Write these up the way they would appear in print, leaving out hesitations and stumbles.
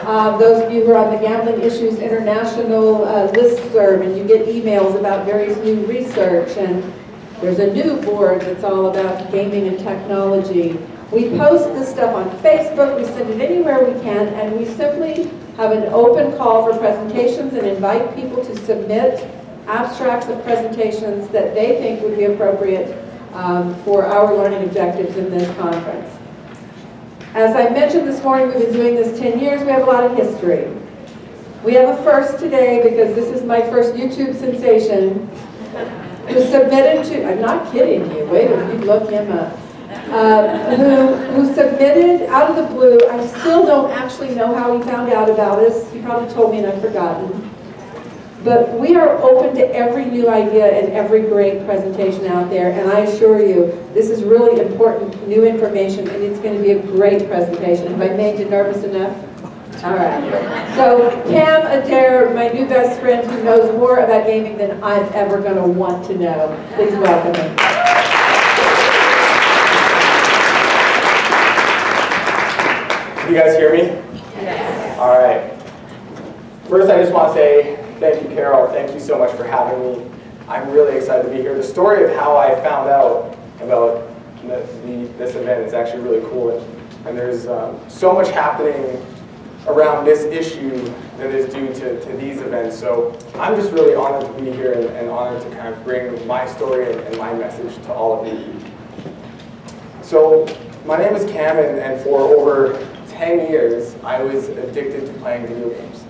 Those of you who are on the Gambling Issues International listserv, and you get emails about various new research, and there's a new board that's all about gaming and technology. We post this stuff on Facebook, we send it anywhere we can, and we simply have an open call for presentations and invite people to submit abstracts of presentations that they think would be appropriate for our learning objectives in this conference. As I mentioned this morning, we've been doing this 10 years. We have a lot of history. We have a first today because this is my first YouTube sensation who submitted to, I'm not kidding you, wait a minute, you look him up, who submitted out of the blue. I still don't actually know how he found out about us. He probably told me and I've forgotten. But we are open to every new idea and every great presentation out there, and I assure you, this is really important new information, and it's going to be a great presentation. Have I made you nervous enough? All right. So Cam Adair, my new best friend who knows more about gaming than I'm ever going to want to know. Please welcome him. Can you guys hear me? Yes. All right. First, I just want to say thank you, Carol. Thank you so much for having me. I'm really excited to be here. The story of how I found out about this event is actually really cool. And there's so much happening around this issue that is due to these events. So I'm just really honored to be here and honored to kind of bring my story and my message to all of you. So my name is Cam, and for over 10 years, I was addicted to playing video games.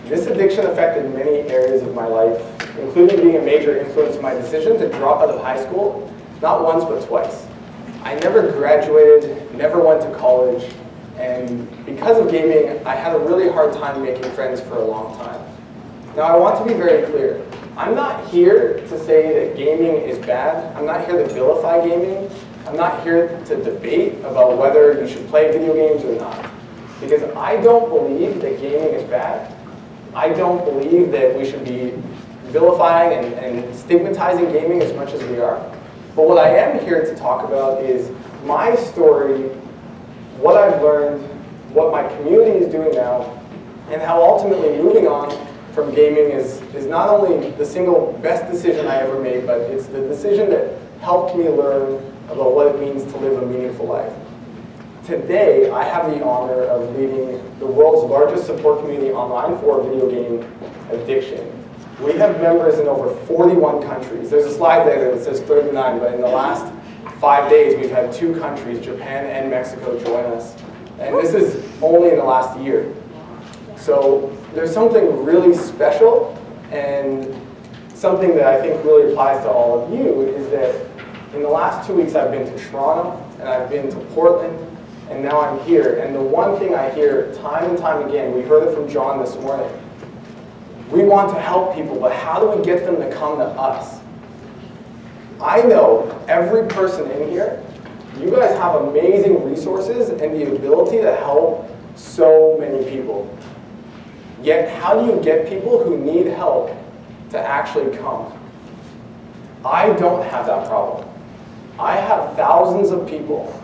This addiction affected many areas of my life, including being a major influence in my decision to drop out of high school, not once but twice. I never graduated, never went to college, and because of gaming, I had a really hard time making friends for a long time. Now, I want to be very clear. I'm not here to say that gaming is bad. I'm not here to vilify gaming. I'm not here to debate about whether you should play video games or not. Because I don't believe that gaming is bad. I don't believe that we should be vilifying and stigmatizing gaming as much as we are. But what I am here to talk about is my story, what I've learned, what my community is doing now, and how ultimately moving on from gaming is not only the single best decision I ever made, but it's the decision that helped me learn about what it means to live a meaningful life. Today, I have the honor of leading the world's largest support community online for video game addiction. We have members in over 41 countries. There's a slide there that says 39, but in the last 5 days, we've had 2 countries, Japan and Mexico, join us. And this is only in the last year. So there's something really special, and something that I think really applies to all of you is that in the last 2 weeks, I've been to Toronto, and I've been to Portland, and now I'm here. And the one thing I hear time and time again, we heard it from John this morning, we want to help people, but how do we get them to come to us? I know every person in here, you guys have amazing resources and the ability to help so many people. Yet, how do you get people who need help to actually come? I don't have that problem. I have thousands of people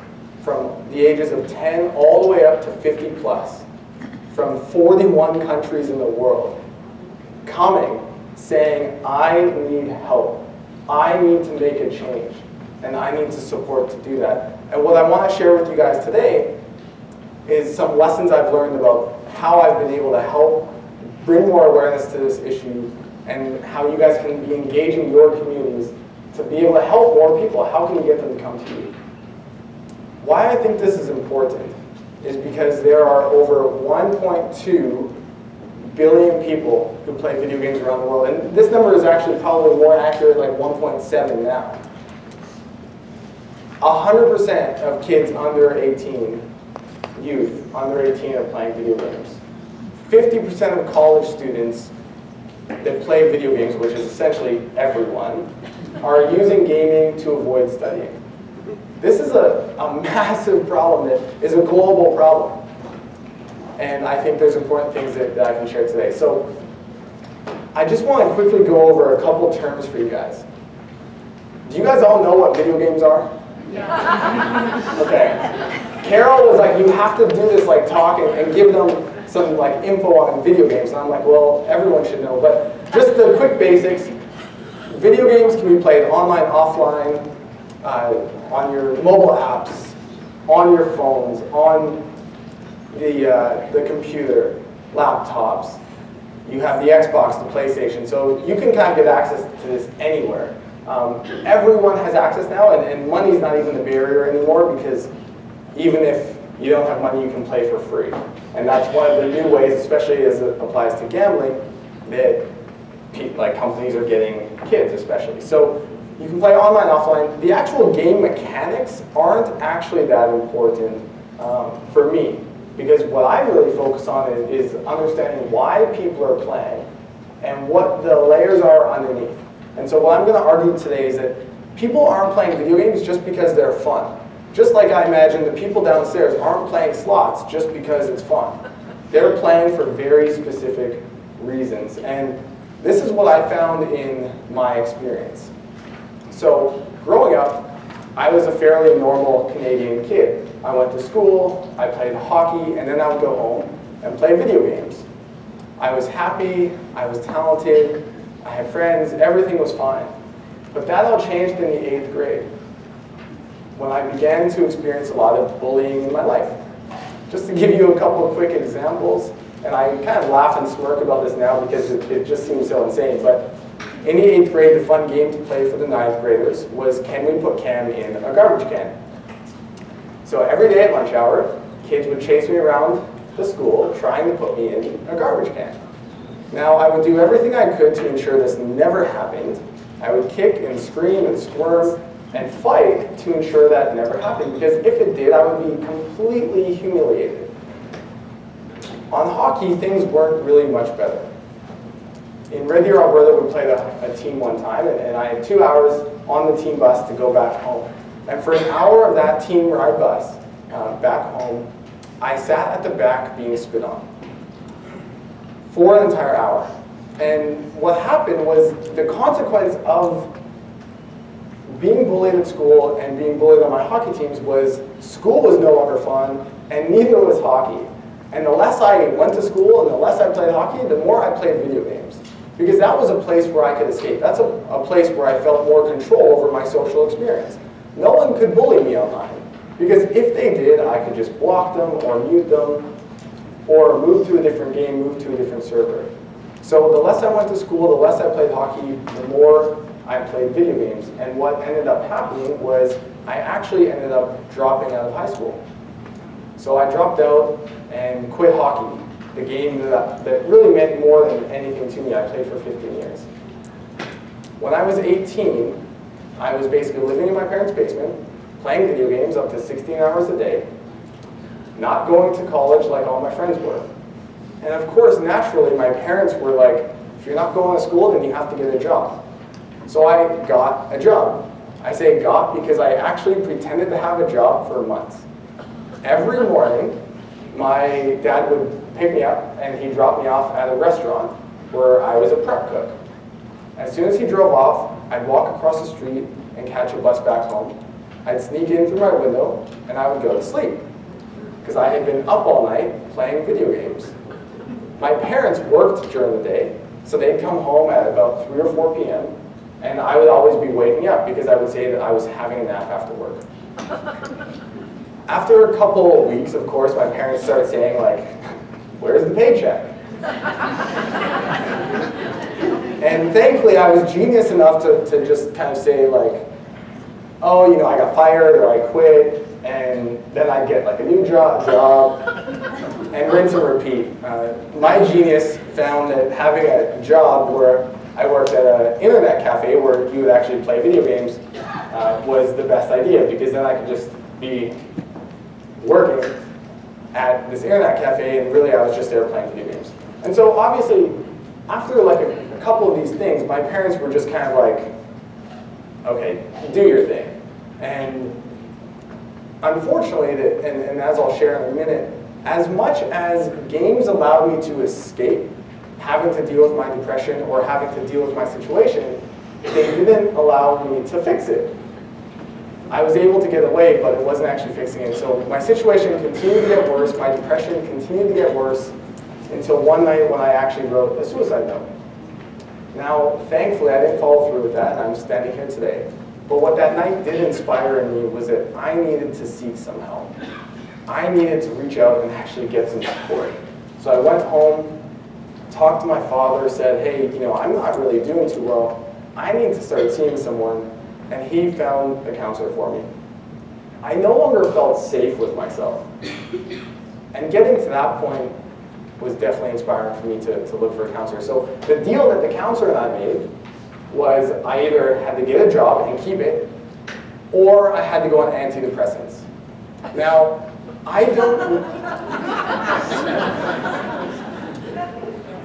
from the ages of 10 all the way up to 50 plus, from 41 countries in the world, coming, saying, I need help. I need to make a change, and I need to support to do that. And what I want to share with you guys today is some lessons I've learned about how I've been able to help bring more awareness to this issue, and how you guys can be engaging your communities to be able to help more people. How can you get them to come to you? Why I think this is important is because there are over 1.2 billion people who play video games around the world. And this number is actually probably more accurate, like 1.7 now. 100% of kids under 18, youth under 18, are playing video games. 50% of college students that play video games, which is essentially everyone, are using gaming to avoid studying. This is a massive problem that is a global problem. And I think there's important things that I can share today. So I just want to quickly go over a couple terms for you guys. Do you guys all know what video games are? Yeah. Okay. Carol was like, you have to do this like talk and give them some like info on video games, and I'm like, well, everyone should know, but just the quick basics. Video games can be played online, offline, on your mobile apps, on your phones, on the computer, laptops. You have the Xbox, the PlayStation, so you can kind of get access to this anywhere. Everyone has access now, and money's not even the barrier anymore, because even if you don't have money, you can play for free. And that's one of the new ways, especially as it applies to gambling, that like companies are getting kids especially. So you can play online, offline. The actual game mechanics aren't actually that important for me, because what I really focus on is understanding why people are playing and what the layers are underneath. And so what I'm going to argue today is that people aren't playing video games just because they're fun. Just like I imagine the people downstairs aren't playing slots just because it's fun. They're playing for very specific reasons. And this is what I found in my experience. So growing up, I was a fairly normal Canadian kid. I went to school, I played hockey, and then I would go home and play video games. I was happy, I was talented, I had friends, everything was fine. But that all changed in the 8th grade, when I began to experience a lot of bullying in my life. Just to give you a couple of quick examples, and I kind of laugh and smirk about this now because it just seems so insane, but in the 8th grade, the fun game to play for the 9th graders was, can we put Cam in a garbage can? So every day at lunch hour, kids would chase me around the school trying to put me in a garbage can. Now, I would do everything I could to ensure this never happened. I would kick and scream and squirm and fight to ensure that never happened, because if it did, I would be completely humiliated. On hockey, things weren't really much better. In Red Deer, Alberta, we played a team one time, and I had 2 hours on the team bus to go back home. And for an hour of that team ride bus back home, I sat at the back being spit on for an entire hour. And what happened was the consequence of being bullied at school and being bullied on my hockey teams was school was no longer fun, and neither was hockey. And the less I went to school and the less I played hockey, the more I played video games. Because that was a place where I could escape. That's a place where I felt more control over my social experience. No one could bully me online, because if they did, I could just block them or mute them or move to a different game, move to a different server. So the less I went to school, the less I played hockey, the more I played video games. And what ended up happening was I actually ended up dropping out of high school. So I dropped out and quit hockey, the game that really meant more than anything to me. I played for 15 years. When I was 18, I was basically living in my parents' basement, playing video games up to 16 hours a day, not going to college like all my friends were. And of course, naturally, my parents were like, if you're not going to school, then you have to get a job. So I got a job. I say got because I actually pretended to have a job for months. Every morning, my dad would pick me up and he'd drop me off at a restaurant where I was a prep cook. As soon as he drove off, I'd walk across the street and catch a bus back home. I'd sneak in through my window and I would go to sleep, because I had been up all night playing video games. My parents worked during the day, so they'd come home at about 3 or 4 p.m. and I would always be waking up because I would say that I was having a nap after work. After a couple of weeks, of course, my parents started saying, like, where's the paycheck? And thankfully, I was genius enough to just kind of say, like, oh, you know, I got fired or I quit, and then I'd get like a new job, and rinse and repeat. My genius found that having a job where I worked at an internet cafe where you would actually play video games was the best idea, because then I could just be working at this internet cafe, and really I was just there playing video games. And so obviously, after like a couple of these things, my parents were just kind of like, okay, do your thing. And unfortunately, and as I'll share in a minute, as much as games allowed me to escape having to deal with my depression or having to deal with my situation, they didn't allow me to fix it. I was able to get away, but it wasn't actually fixing it. So my situation continued to get worse, my depression continued to get worse, until one night when I actually wrote a suicide note. Now, thankfully, I didn't follow through with that, and I'm standing here today. But what that night did inspire in me was that I needed to seek some help. I needed to reach out and actually get some support. So I went home, talked to my father, said, hey, I'm not really doing too well. I need to start seeing someone. And he found a counselor for me. I no longer felt safe with myself. And getting to that point was definitely inspiring for me to look for a counselor. So the deal that the counselor and I made was I either had to get a job and keep it, or I had to go on antidepressants. Now,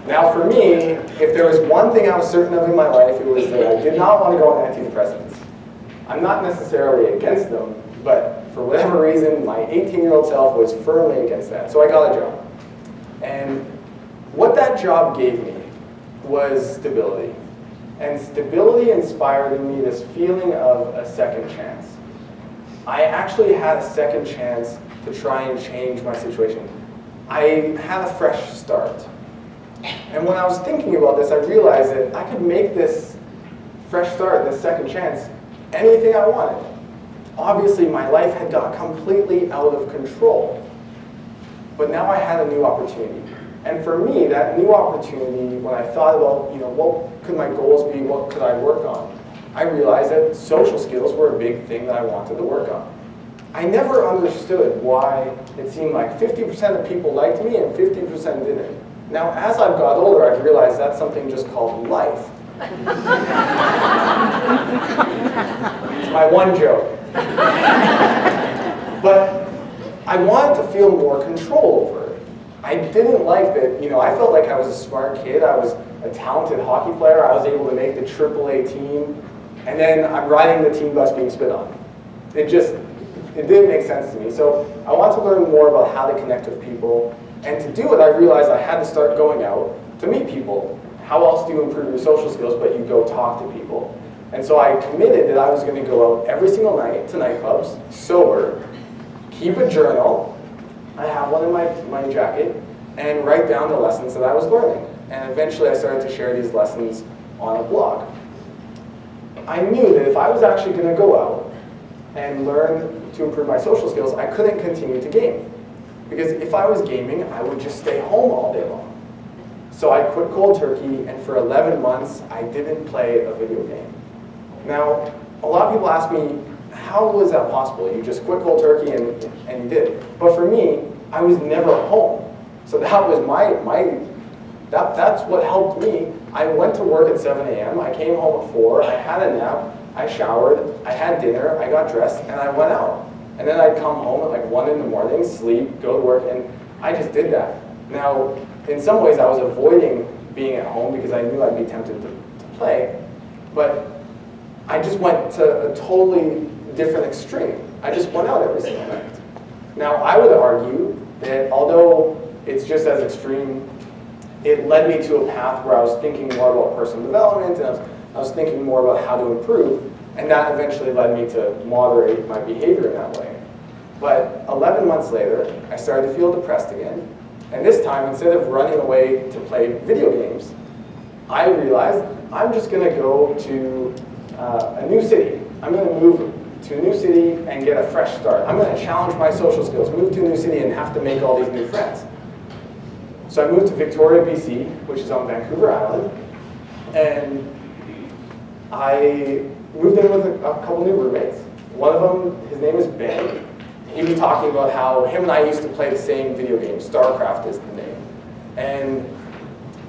Now for me, if there was one thing I was certain of in my life, it was that I did not want to go on antidepressants. I'm not necessarily against them, but for whatever reason, my 18-year-old self was firmly against that. So I got a job. And what that job gave me was stability. And stability inspired in me this feeling of a second chance. I actually had a second chance to try and change my situation. I had a fresh start. And when I was thinking about this, I realized that I could make this fresh start, this second chance, anything I wanted. Obviously, my life had got completely out of control. But now I had a new opportunity. And for me, that new opportunity, when I thought about, what could my goals be, what could I work on, I realized that social skills were a big thing that I wanted to work on. I never understood why it seemed like 50% of people liked me and 50% didn't. Now, as I've got older, I've realized that's something just called life. It's my one joke. But I wanted to feel more control over it. I didn't like that, I felt like I was a smart kid. I was a talented hockey player. I was able to make the AAA team. And then I'm riding the team bus being spit on. It didn't make sense to me. So I wanted to learn more about how to connect with people. And to do it, I realized I had to start going out to meet people. How else do you improve your social skills but you go talk to people? And so I committed that I was going to go out every single night to nightclubs, sober, keep a journal, I have one in my jacket, and write down the lessons that I was learning. And eventually I started to share these lessons on a blog. I knew that if I was actually going to go out and learn to improve my social skills, I couldn't continue to game. Because if I was gaming, I would just stay home all day long. So I quit cold turkey, and for 11 months, I didn't play a video game. Now, a lot of people ask me, how was that possible? You just quit cold turkey and you did. But for me, I was never home. So that was that's what helped me. I went to work at 7 a.m., I came home at 4, I had a nap, I showered, I had dinner, I got dressed, and I went out. And then I'd come home at like 1 in the morning, sleep, go to work, and I just did that. Now, in some ways I was avoiding being at home because I knew I'd be tempted to play, but I just went to a totally different extreme. I just went out every single night. Now, I would argue that although it's just as extreme, it led me to a path where I was thinking more about personal development, and I was thinking more about how to improve. And that eventually led me to moderate my behavior in that way. But 11 months later, I started to feel depressed again. And this time, instead of running away to play video games, I realized I'm just going to go to a new city. I'm going to move to a new city and get a fresh start. I'm going to challenge my social skills, move to a new city and have to make all these new friends. So I moved to Victoria, BC, which is on Vancouver Island. And I moved in with a couple new roommates. One of them, his name is Ben. He was talking about how him and I used to play the same video game. StarCraft is the name. And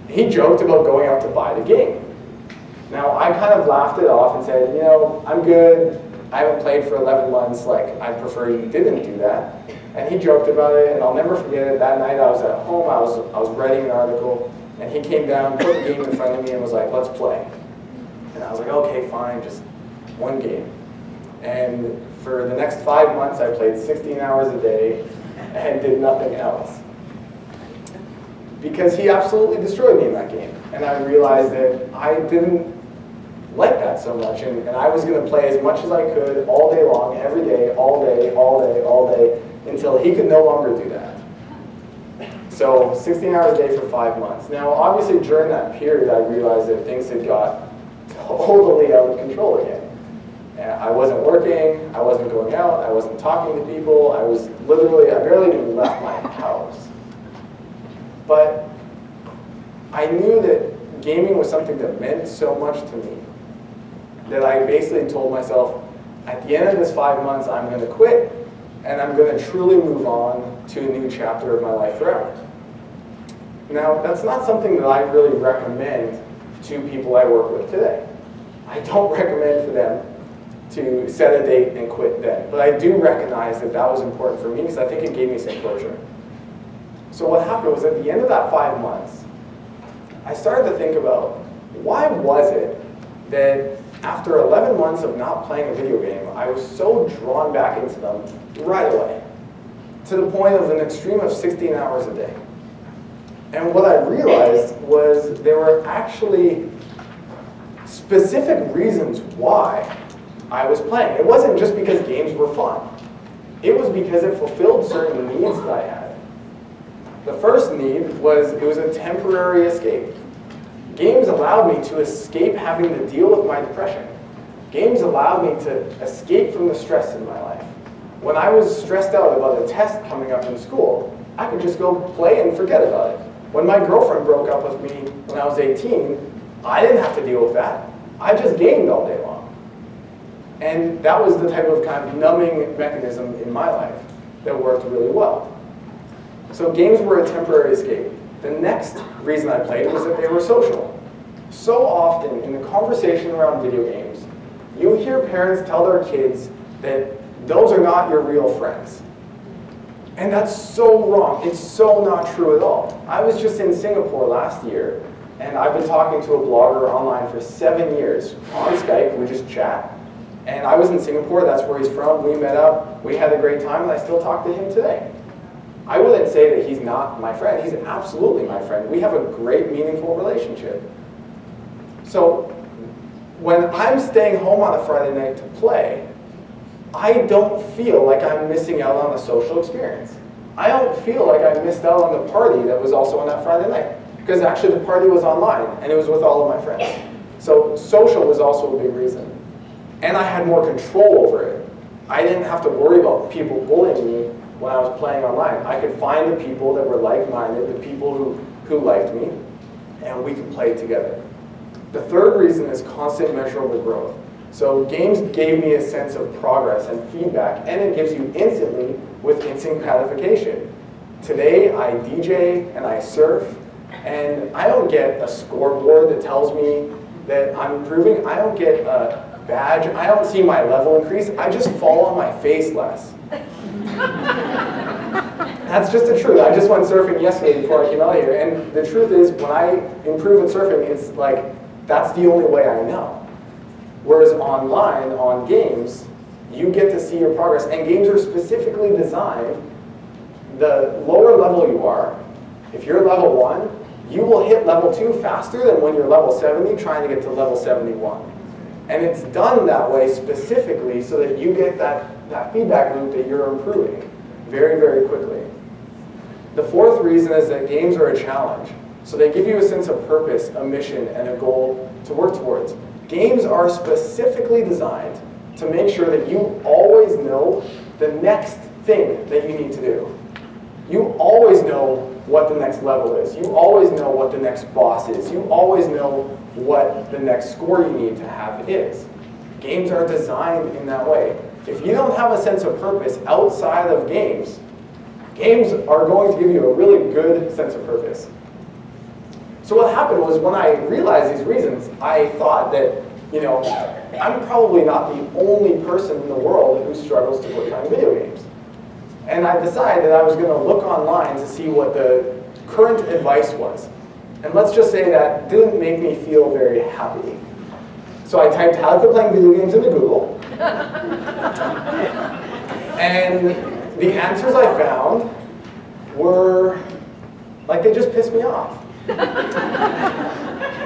he joked about going out to buy the game. Now, I kind of laughed it off and said, I'm good. I haven't played for 11 months. Like, I'd prefer you didn't do that. And he joked about it, and I'll never forget it. That night I was at home. I was writing an article, and he came down, put the game in front of me, and was like, let's play. And I was like, okay, fine, just one game. And for the next 5 months, I played 16 hours a day and did nothing else. Because he absolutely destroyed me in that game. And I realized that I didn't like that so much. And I was going to play as much as I could all day long, every day, all day, all day, all day, until he could no longer do that. So 16 hours a day for 5 months. Now, obviously, during that period, I realized that things had got totally out of control again. I wasn't working, I wasn't going out, I wasn't talking to people, I barely even left my house. But I knew that gaming was something that meant so much to me that I basically told myself, at the end of this 5 months, I'm going to quit, and I'm going to truly move on to a new chapter of my life forever. Now, that's not something that I really recommend to people I work with today. I don't recommend for them to set a date and quit then. But I do recognize that that was important for me because I think it gave me some closure. So what happened was at the end of that 5 months, I started to think about why was it that after 11 months of not playing a video game, I was so drawn back into them right away, to the point of an extreme of 16 hours a day. And what I realized was there were actually specific reasons why I was playing. It wasn't just because games were fun. It was because it fulfilled certain needs that I had. The first need was it was a temporary escape. Games allowed me to escape having to deal with my depression. Games allowed me to escape from the stress in my life. When I was stressed out about a test coming up in school, I could just go play and forget about it. When my girlfriend broke up with me when I was 18, I didn't have to deal with that. I just gamed all day long. And that was the type of kind of numbing mechanism in my life that worked really well. So games were a temporary escape. The next reason I played was that they were social. So often in the conversation around video games, you hear parents tell their kids that those are not your real friends. And that's so wrong. It's so not true at all. I was just in Singapore last year, and I've been talking to a blogger online for 7 years. On Skype, we just chat. And I was in Singapore, that's where he's from. We met up, we had a great time, and I still talk to him today. I wouldn't say that he's not my friend. He's absolutely my friend. We have a great, meaningful relationship. So when I'm staying home on a Friday night to play, I don't feel like I'm missing out on a social experience. I don't feel like I missed out on the party that was also on that Friday night. Because actually the party was online, and it was with all of my friends. So social was also a big reason. And I had more control over it. I didn't have to worry about people bullying me when I was playing online. I could find the people that were like-minded, the people who liked me, and we could play together. The third reason is constant measurable growth. So games gave me a sense of progress and feedback, and it gives you instantly with instant gratification. Today, I DJ and I surf, and I don't get a scoreboard that tells me that I'm improving. I don't get a badge. I don't see my level increase. I just fall on my face less. That's just the truth. I just went surfing yesterday before I came out here, and the truth is, when I improve in surfing, it's like, that's the only way I know. Whereas online, on games, you get to see your progress, and games are specifically designed, the lower level you are, if you're level 1, you will hit level 2 faster than when you're level 70 trying to get to level 71. And it's done that way specifically so that you get that feedback loop that you're improving very, very quickly. The fourth reason is that games are a challenge. So they give you a sense of purpose, a mission, and a goal to work towards. Games are specifically designed to make sure that you always know the next thing that you need to do. You always know what the next level is. You always know what the next boss is. You always know what the next score you need to have is. Games are designed in that way. If you don't have a sense of purpose outside of games, games are going to give you a really good sense of purpose. So what happened was when I realized these reasons, I thought that, you know, I'm probably not the only person in the world who struggles to quit playing video games. And I decided that I was going to look online to see what the current advice was. And let's just say that didn't make me feel very happy. So I typed how to quit playing video games into Google. And the answers I found were, like, they just pissed me off.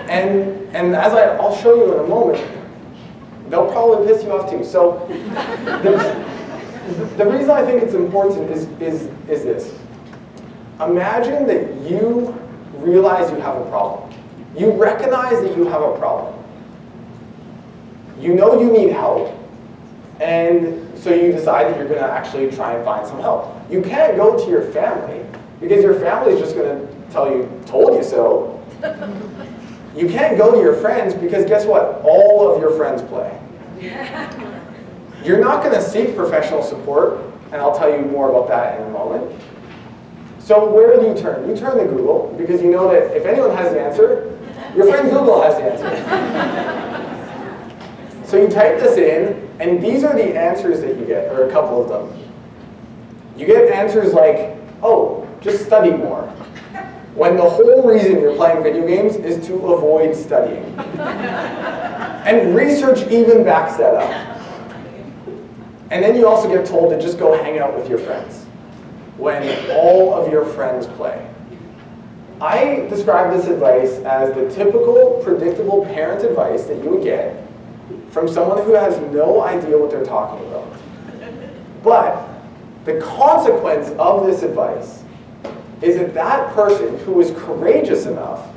And as I'll show you in a moment, they'll probably piss you off too. So the reason I think it's important is this. imagine that you realize you have a problem. You recognize that you have a problem. You know you need help, and so you decide that you're going to actually try and find some help. You can't go to your family, because your family is just going to tell you, told you so. You can't go to your friends, because guess what? All of your friends play. You're not going to seek professional support, and I'll tell you more about that in a moment. So where do you turn? You turn to Google, because you know that if anyone has the answer, your friend Google has the answer. So you type this in, and these are the answers that you get, or a couple of them. You get answers like, oh, just study more. When the whole reason you're playing video games is to avoid studying. And research even backs that up. And then you also get told to just go hang out with your friends when all of your friends play. I describe this advice as the typical, predictable parent advice that you would get from someone who has no idea what they're talking about. But the consequence of this advice is that that person who is courageous enough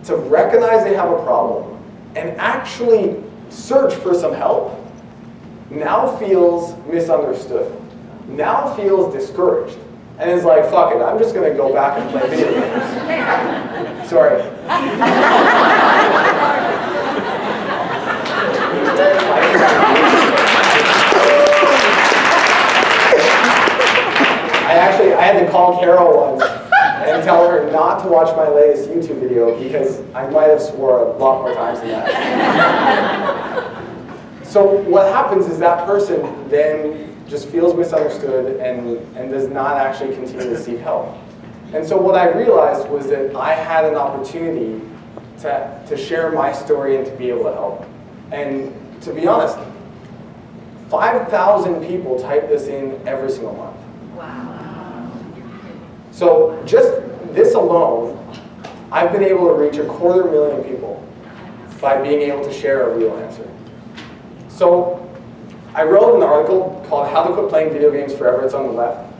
to recognize they have a problem and actually search for some help now feels misunderstood, now feels discouraged, and is like, fuck it, I'm just going to go back and play video games. Sorry. I had to call Carol once and tell her not to watch my latest YouTube video because I might have swore a lot more times than that. So what happens is that person then just feels misunderstood and does not actually continue to seek help. And so what I realized was that I had an opportunity to share my story and to be able to help. And to be honest, 5,000 people type this in every single month. Wow. So just this alone, I've been able to reach 250,000 people by being able to share a real answer. So I wrote an article called How to Quit Playing Video Games Forever. It's on the left.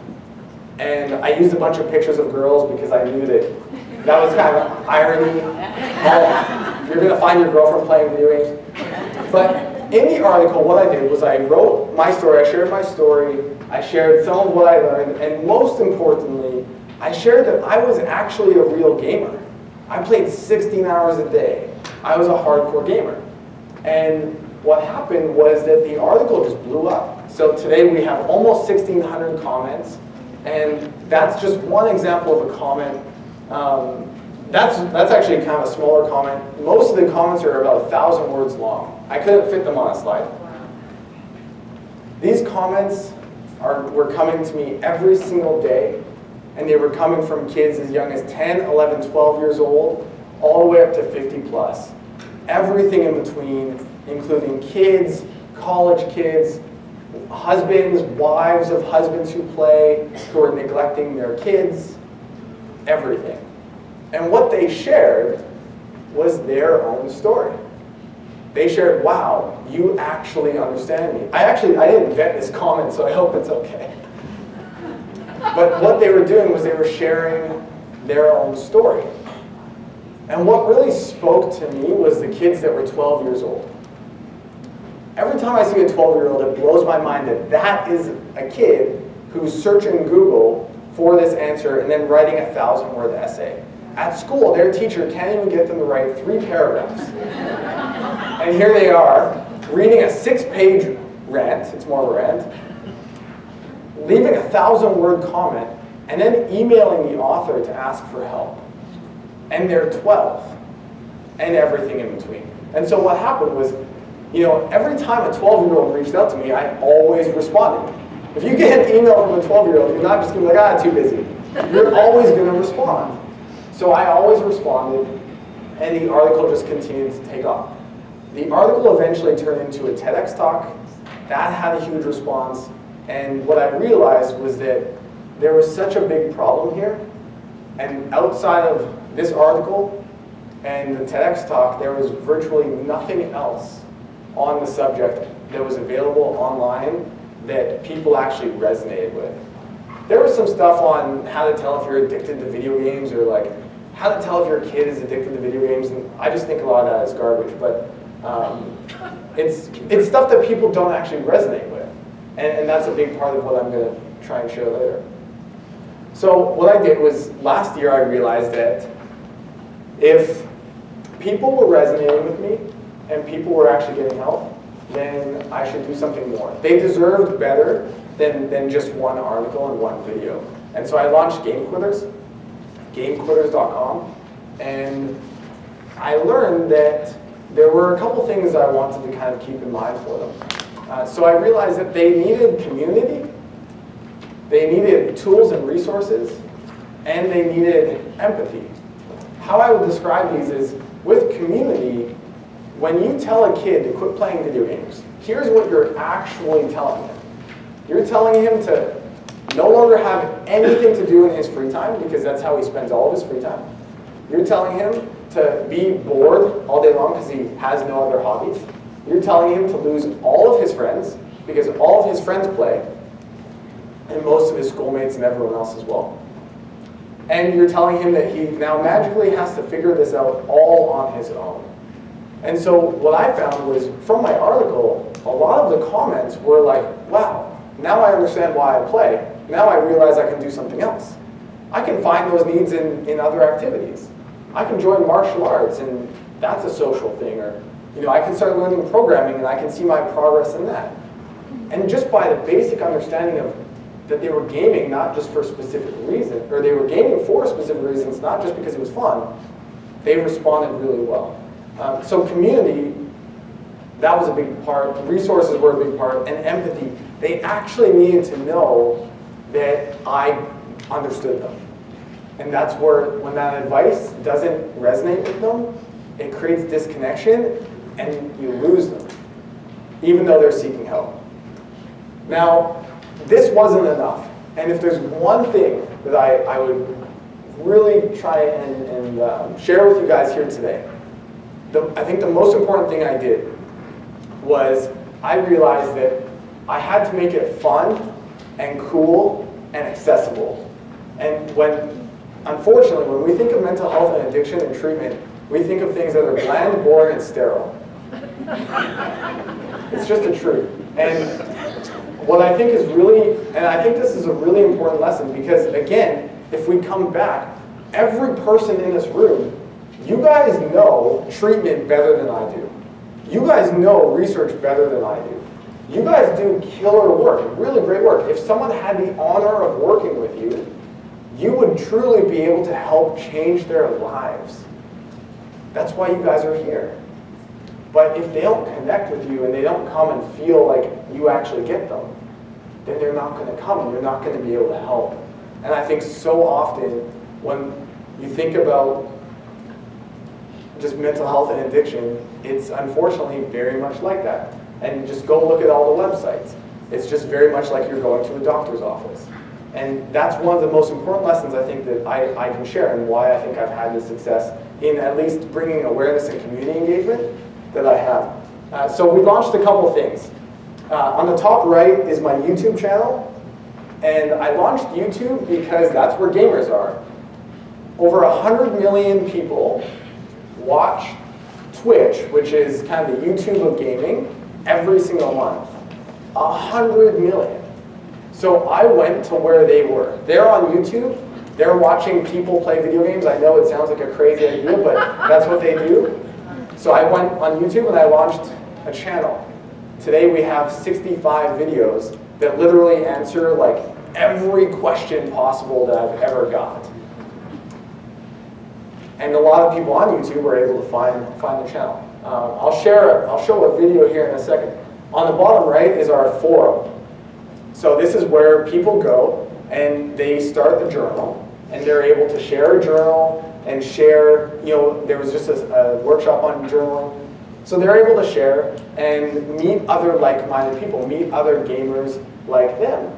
And I used a bunch of pictures of girls because I knew that was kind of irony. Oh, you're going to find your girlfriend playing video games. But in the article, what I did was I wrote my story, I shared my story, I shared some of what I learned, and most importantly, I shared that I was actually a real gamer. I played 16 hours a day. I was a hardcore gamer. And what happened was that the article just blew up. So today we have almost 1,600 comments, and that's just one example of a comment. That's actually kind of a smaller comment. Most of the comments are about 1,000 words long. I couldn't fit them on a slide. These comments were coming to me every single day, and they were coming from kids as young as 10, 11, 12 years old, all the way up to 50 plus. Everything in between, including kids, college kids, husbands, wives of husbands who play, who are neglecting their kids, everything. And what they shared was their own story. They shared, wow, you actually understand me. I didn't vet this comment, so I hope it's okay. But what they were doing was they were sharing their own story. And what really spoke to me was the kids that were 12 years old. Every time I see a 12-year-old, it blows my mind that that is a kid who's searching Google for this answer and then writing a 1,000-word essay. At school, their teacher can't even get them to write 3 paragraphs. And here they are, reading a 6-page rant, it's more of a rant, leaving a 1,000-word comment, and then emailing the author to ask for help. And they're 12, and everything in between. And so what happened was, every time a 12-year-old reached out to me, I always responded. If you get an email from a 12-year-old, you're not just going to be like, too busy. You're always going to respond. So I always responded, and the article just continued to take off. The article eventually turned into a TEDx talk. That had a huge response. And what I realized was that there was such a big problem here. And outside of this article and the TEDx talk, there was virtually nothing else on the subject that was available online that people actually resonated with. there was some stuff on how to tell if you're addicted to video games, or like how to tell if your kid is addicted to video games, and I just think a lot of that is garbage, but it's stuff that people don't actually resonate with, and that's a big part of what I'm going to try and share later. So what I did was, last year I realized that if people were resonating with me, and people were actually getting help, then I should do something more. They deserved better than just one article and one video. And so I launched Game Quitters, gamequitters.com, and I learned that there were a couple things I wanted to kind of keep in mind for them. So I realized that they needed community, they needed tools and resources, and they needed empathy. How I would describe these is, with community, when you tell a kid to quit playing video games, here's what you're actually telling him. You're telling him to no longer have anything to do in his free time, because that's how he spends all of his free time. You're telling him to be bored all day long because he has no other hobbies. You're telling him to lose all of his friends because all of his friends play, and most of his schoolmates and everyone else as well. And you're telling him that he now magically has to figure this out all on his own. And so what I found was, from my article, a lot of the comments were like, wow, now I understand why I play. Now I realize I can do something else. I can find those needs in other activities. I can join martial arts, and that's a social thing. Or, I can start learning programming, and I can see my progress in that. And just by the basic understanding of that they were gaming not just for specific reasons, or they were gaming for specific reasons, not just because it was fun, they responded really well. So community, that was a big part. Resources were a big part, and empathy. They actually needed to know that I understood them. And that's where, when that advice doesn't resonate with them, it creates disconnection, and you lose them, even though they're seeking help. Now, this wasn't enough. And if there's one thing that I would really try and share with you guys here today, I think the most important thing I did was I realized that I had to make it fun and cool and accessible. And unfortunately, when we think of mental health and addiction and treatment, we think of things that are bland, boring, and sterile. It's just the truth. And what I think is really, and I think this is a really important lesson, because again, if we come back, every person in this room, you guys know treatment better than I do. You guys know research better than I do. You guys do killer work, really great work. If someone had the honor of working with you, you would truly be able to help change their lives. That's why you guys are here. But if they don't connect with you and they don't come and feel like you actually get them, then they're not going to come and you're not going to be able to help. And I think so often when you think about just mental health and addiction, it's unfortunately very much like that. And just go look at all the websites. It's just very much like you're going to a doctor's office. And that's one of the most important lessons I think that I can share, and why I think I've had the success in at least bringing awareness and community engagement that I have. So we launched a couple things. On the top right is my YouTube channel. And I launched YouTube because that's where gamers are. Over 100 million people watch Twitch, which is kind of the YouTube of gaming, every single month. 100 million. So I went to where they were. They're on YouTube. They're watching people play video games. I know it sounds like a crazy idea, but that's what they do. So I went on YouTube and I launched a channel. Today we have 65 videos that literally answer like every question possible that I've ever got. And a lot of people on YouTube were able to find the channel. I'll show a video here in a second. On the bottom right is our forum. So this is where people go and they start the journal, and they're able to share a journal and share, there was just a workshop on journaling. So they're able to share and meet other like-minded people, meet other gamers like them.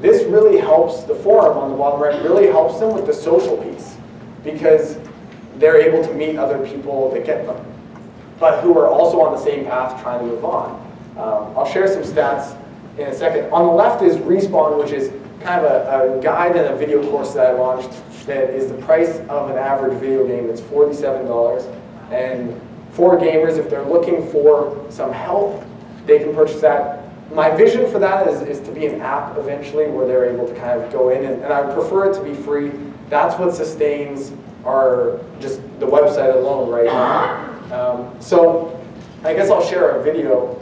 This really helps, the forum on the bottom right really helps them with the social piece, because they're able to meet other people that get them, but who are also on the same path trying to move on. I'll share some stats in a second. On the left is Respawn, which is kind of a guide and a video course that I launched that is the price of an average video game. It's $47. And for gamers, if they're looking for some help, they can purchase that. My vision for that is to be an app eventually where they're able to kind of go in, and I would prefer it to be free. That's what sustains our, just the website alone right now. So I guess I'll share a video.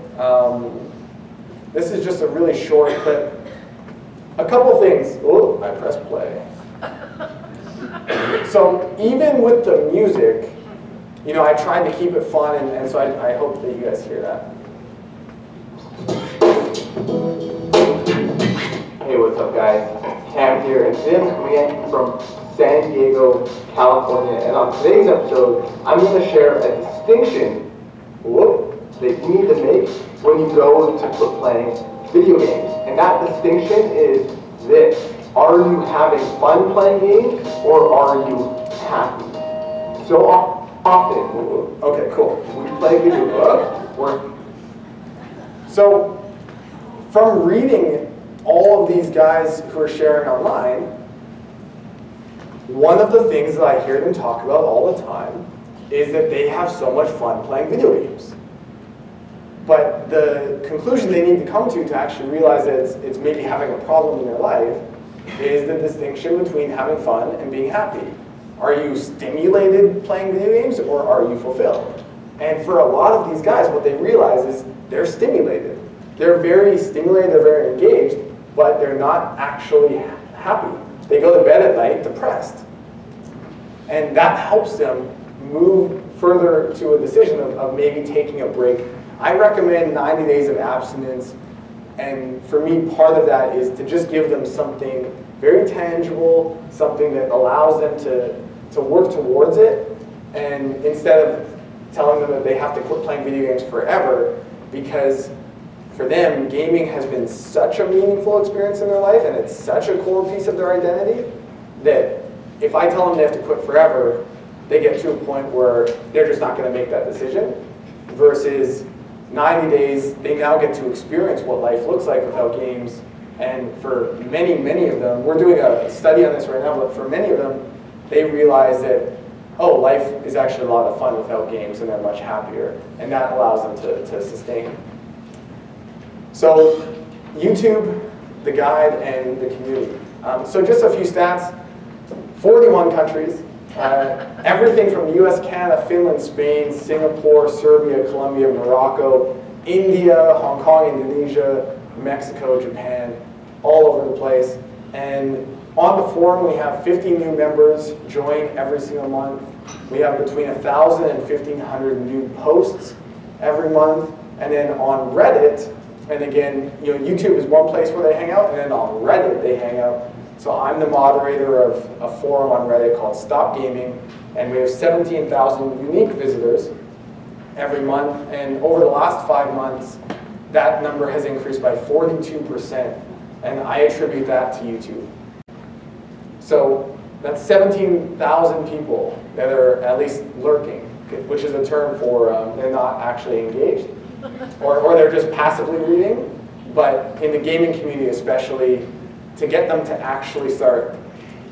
This is just a really short clip. A couple things. Oh, I pressed play. So even with the music, you know, I tried to keep it fun, and so I hope that you guys hear that. Hey, what's up guys? Cam here, and today I'm coming at you from San Diego, California, and on today's episode, I'm going to share a distinction that you need to make when you go to quit playing video games. And that distinction is this: are you having fun playing games, or are you happy? So often, okay, cool. we play video games, So from reading all of these guys who are sharing online, one of the things that I hear them talk about all the time is that they have so much fun playing video games. But the conclusion they need to come to actually realize that it's maybe having a problem in their life is the distinction between having fun and being happy. Are you stimulated playing video games, or are you fulfilled? And for a lot of these guys, what they realize is they're stimulated. They're very stimulated, they're very engaged, but they're not actually happy. They go to bed at night depressed. And that helps them move further to a decision of maybe taking a break. I recommend 90 days of abstinence, and for me, part of that is to just give them something very tangible, something that allows them to work towards it, and instead of telling them that they have to quit playing video games forever, because for them, gaming has been such a meaningful experience in their life, and it's such a core piece of their identity, that if I tell them they have to quit forever, they get to a point where they're just not going to make that decision, versus 90 days, they now get to experience what life looks like without games. And for many, many of them, we're doing a study on this right now, but for many of them, they realize that, oh, life is actually a lot of fun without games, and they're much happier. And that allows them to sustain. So YouTube, the guide, and the community. So just a few stats. 41 countries. Everything from the US, Canada, Finland, Spain, Singapore, Serbia, Colombia, Morocco, India, Hong Kong, Indonesia, Mexico, Japan, all over the place. And on the forum, we have 50 new members join every single month. We have between 1,000 and 1,500 new posts every month. And then on Reddit, and again, you know, YouTube is one place where they hang out, and then on Reddit they hang out. So I'm the moderator of a forum on Reddit called Stop Gaming, and we have 17,000 unique visitors every month. And over the last 5 months, that number has increased by 42%, and I attribute that to YouTube. So that's 17,000 people that are at least lurking, which is a term for they're not actually engaged, or they're just passively reading. But in the gaming community especially, to get them to actually start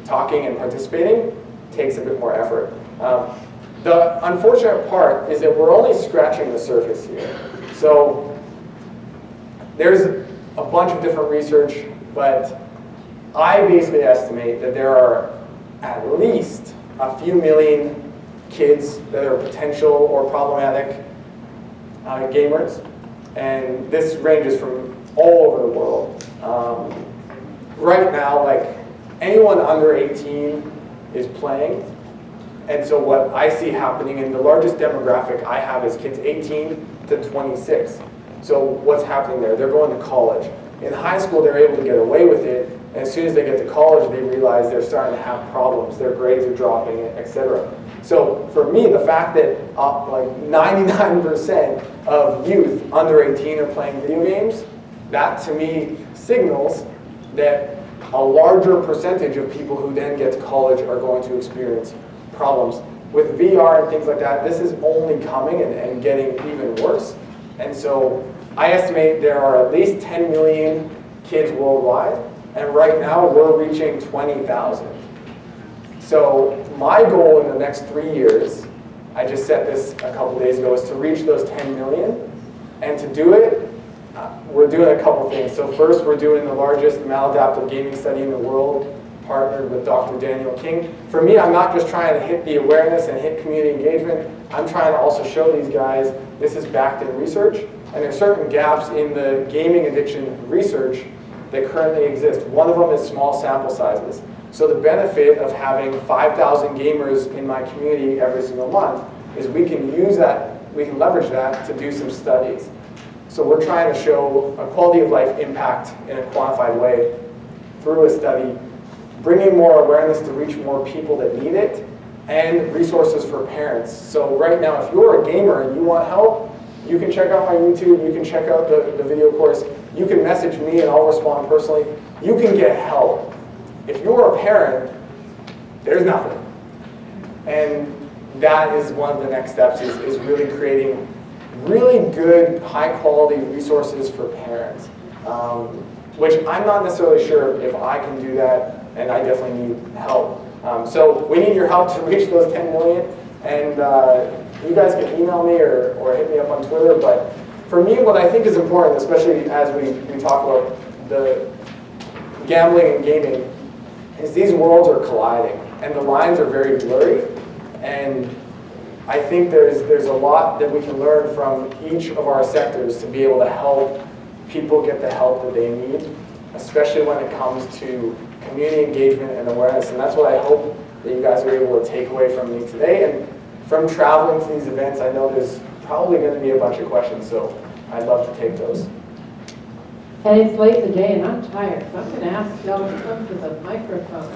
talking and participating takes a bit more effort. The unfortunate part is that we're only scratching the surface here. So there's a bunch of different research, but I basically estimate that there are at least a few million kids that are potential or problematic gamers. And this ranges from all over the world. Right now, like, anyone under 18 is playing. And so what I see happening, and the largest demographic I have is kids 18 to 26. So what's happening there? They're going to college. In high school, they're able to get away with it. And as soon as they get to college, they realize they're starting to have problems. Their grades are dropping, etc. So for me, the fact that like 99% of youth under 18 are playing video games, that to me signals that a larger percentage of people who then get to college are going to experience problems. With VR and things like that, this is only coming and getting even worse. And so I estimate there are at least 10 million kids worldwide, and right now we're reaching 20,000. So my goal in the next 3 years, I just set this a couple days ago, is to reach those 10 million. And to do it, we're doing a couple things. So first, we're doing the largest maladaptive gaming study in the world, partnered with Dr. Daniel King. For me, I'm not just trying to hit the awareness and hit community engagement. I'm trying to also show these guys this is backed in research. And there's certain gaps in the gaming addiction research that currently exist. One of them is small sample sizes. So the benefit of having 5,000 gamers in my community every single month is we can use that, we can leverage that to do some studies. So we're trying to show a quality of life impact in a quantified way through a study, bringing more awareness to reach more people that need it, and resources for parents. So right now, if you're a gamer and you want help, you can check out my YouTube, you can check out the video course, you can message me and I'll respond personally. You can get help. If you're a parent, there's nothing. And that is one of the next steps, is really creating really good, high-quality resources for parents, which I'm not necessarily sure if I can do that, and I definitely need help. So we need your help to reach those 10 million, and you guys can email me or hit me up on Twitter, but for me, what I think is important, especially as we talk about the gambling and gaming, is these worlds are colliding, and the lines are very blurry, and I think there's a lot that we can learn from each of our sectors to be able to help people get the help that they need, especially when it comes to community engagement and awareness. And that's what I hope that you guys are able to take away from me today. And from traveling to these events, I know there's probably going to be a bunch of questions, so I'd love to take those. And it's late in the day and I'm tired, so I'm going to ask y'all to come to the microphone.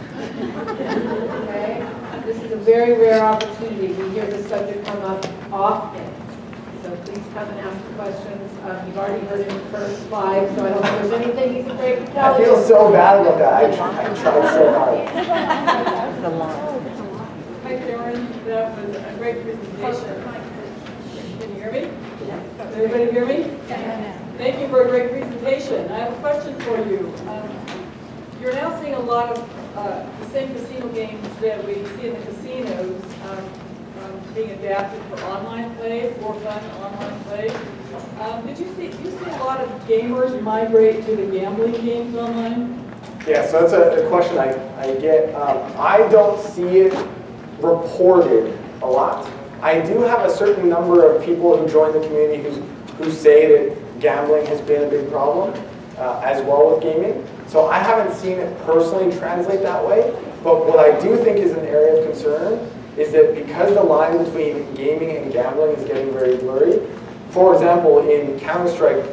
Okay? This is a very rare opportunity. We hear this subject come up often. So please come and ask questions. You've already heard it in the first slide, so I don't think there's anything he's afraid to tell you. I feel so bad about that. I tried so hard. Hi, Karen. That was a great presentation. Can you hear me? Does everybody hear me? Thank you for a great presentation. I have a question for you. You're now seeing a lot of the same casino games that we see in the casinos being adapted for online play, for fun online play. Do you see a lot of gamers migrate to the gambling games online? Yeah, so that's a question I get. I don't see it reported a lot. I do have a certain number of people who join the community who say that gambling has been a big problem, as well with gaming. So I haven't seen it personally translate that way, but what I do think is an area of concern is that because the line between gaming and gambling is getting very blurry, for example, in Counter-Strike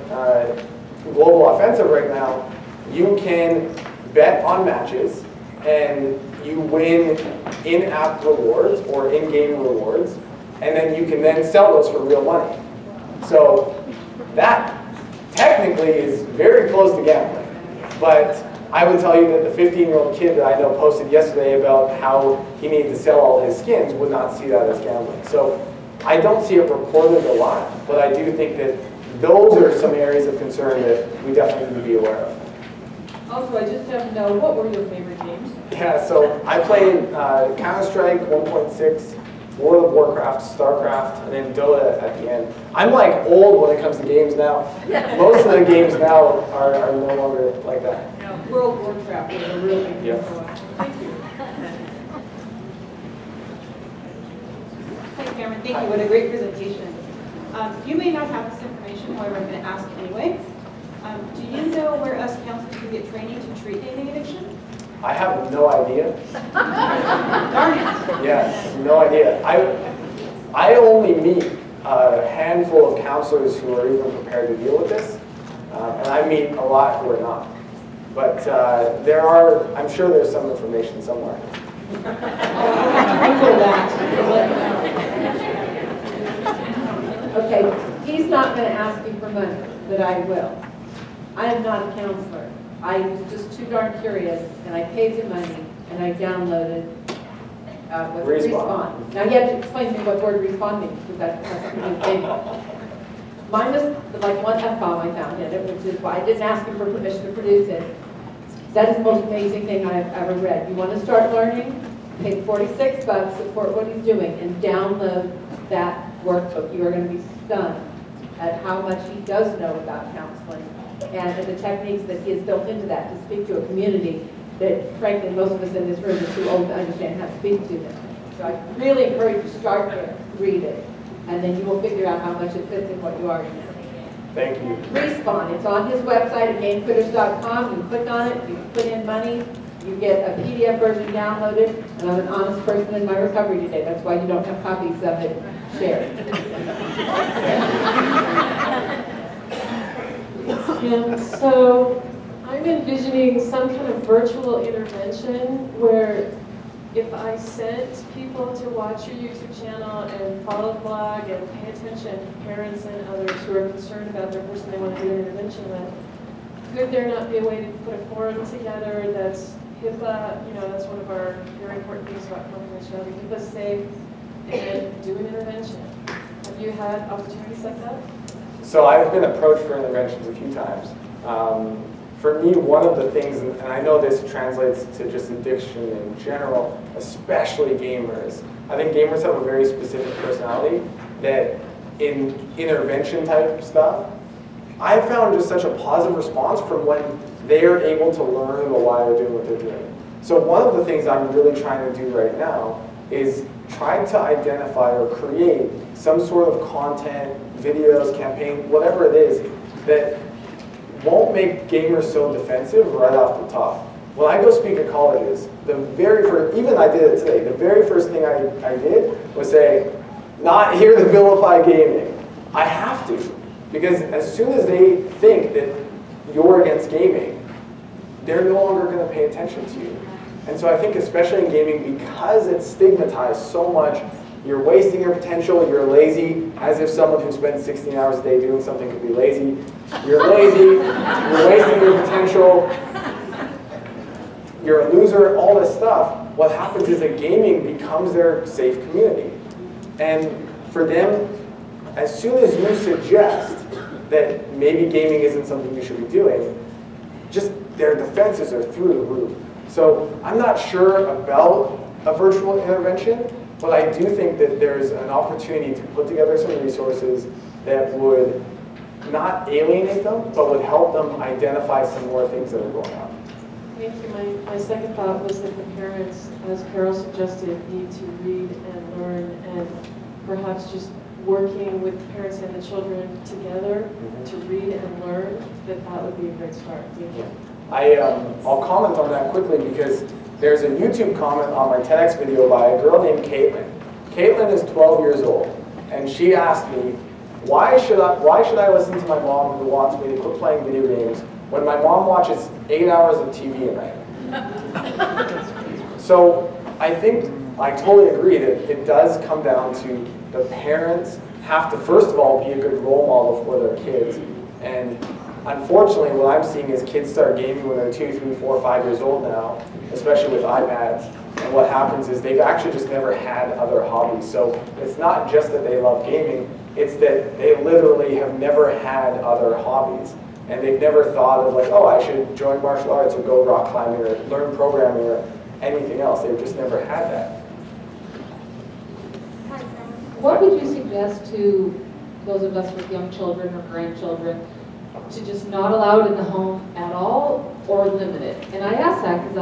Global Offensive right now, you can bet on matches and you win in-app rewards or in-game rewards, and then you can then sell those for real money. So that technically is very close to gambling. But I would tell you that the 15-year-old kid that I know posted yesterday about how he needed to sell all his skins would not see that as gambling. So I don't see it reported a lot, but I do think that those are some areas of concern that we definitely need to be aware of. Also, I just have to know, what were your favorite games? Yeah, so I played Counter-Strike 1.6, World of Warcraft, StarCraft, and then Dota at the end. I'm like old when it comes to games now. Most of the games now are no longer like that. Yeah, World of Warcraft was a real big deal for us. Thank you. Hi, Cameron. Thank you. What a great presentation. You may not have this information, however, I'm going to ask anyway. Do you know where us counselors can get training to treat gaming addiction? I have no idea. Darn it. Yes, no idea. I only meet a handful of counselors who are even prepared to deal with this, and I meet a lot who are not. But I'm sure there's some information somewhere. Okay, he's not going to ask you for money, but I will. I am not a counselor. I was just too darn curious, and I paid the money, and I downloaded Respawn. Now, you have to explain to me what word Respawn means, because that's something new thing. Mine was like one F-bomb I found in it, which is why I didn't ask him for permission to produce it. That is the most amazing thing I've ever read. You want to start learning? Pay $46, support what he's doing, and download that workbook. You are going to be stunned at how much he does know about counseling and the techniques that he has built into that to speak to a community that, frankly, most of us in this room are too old to understand how to speak to them. So I really encourage you to start there, read it, and then you will figure out how much it fits in what you already know. Thank you. Respawn, it's on his website at gamequitters.com. You click on it, you put in money, you get a PDF version downloaded, and I'm an honest person in my recovery today. That's why you don't have copies of it shared. And so I'm envisioning some kind of virtual intervention where if I sent people to watch your YouTube channel and follow the blog and pay attention, parents and others who are concerned about their person they want to do an intervention with, could there not be a way to put a forum together that's HIPAA, that's one of our very important things about confidentiality, HIPAA safe, and do an intervention? Have you had opportunities like that? So I've been approached for interventions a few times. For me, one of the things, and I know this translates to just addiction in general, especially gamers. I think gamers have a very specific personality that in intervention type stuff, I found just such a positive response from when they're able to learn about why they're doing what they're doing. So one of the things I'm really trying to do right now is try to identify or create some sort of content, videos, campaign, whatever it is, that won't make gamers so defensive right off the top. When I go speak at colleges, the very first, even I did it today, the very first thing I did was say, not here to vilify gaming. I have to, because as soon as they think that you're against gaming, they're no longer going to pay attention to you. And so I think especially in gaming, because it's stigmatized so much, you're wasting your potential, you're lazy, as if someone who spends 16 hours a day doing something could be lazy. You're lazy, you're wasting your potential, you're a loser, all this stuff. What happens is that gaming becomes their safe community. And for them, as soon as you suggest that maybe gaming isn't something you should be doing, just their defenses are through the roof. So I'm not sure about a virtual intervention, but I do think that there's an opportunity to put together some resources that would not alienate them, but would help them identify some more things that are going on. Thank you. My second thought was that the parents, as Carol suggested, need to read and learn, and perhaps just working with the parents and the children together to read and learn, that would be a great start. Thank you. I'll comment on that quickly because there's a YouTube comment on my TEDx video by a girl named Caitlin. Caitlin is 12 years old, and she asked me, why should I listen to my mom who wants me to quit playing video games when my mom watches 8 hours of TV a night? So I think I totally agree that it does come down to the parents have to, first of all, be a good role model for their kids. And unfortunately, what I'm seeing is kids start gaming when they're 2, 3, 4, 5 years old now, especially with iPads. And what happens is they've actually just never had other hobbies. So it's not just that they love gaming, it's that they literally have never had other hobbies. And they've never thought of like, oh, I should join martial arts or go rock climbing or learn programming or anything else. They've just never had that. What would you suggest to those of us with young children or grandchildren to just not allow it in the home at all or limit it? And I ask that because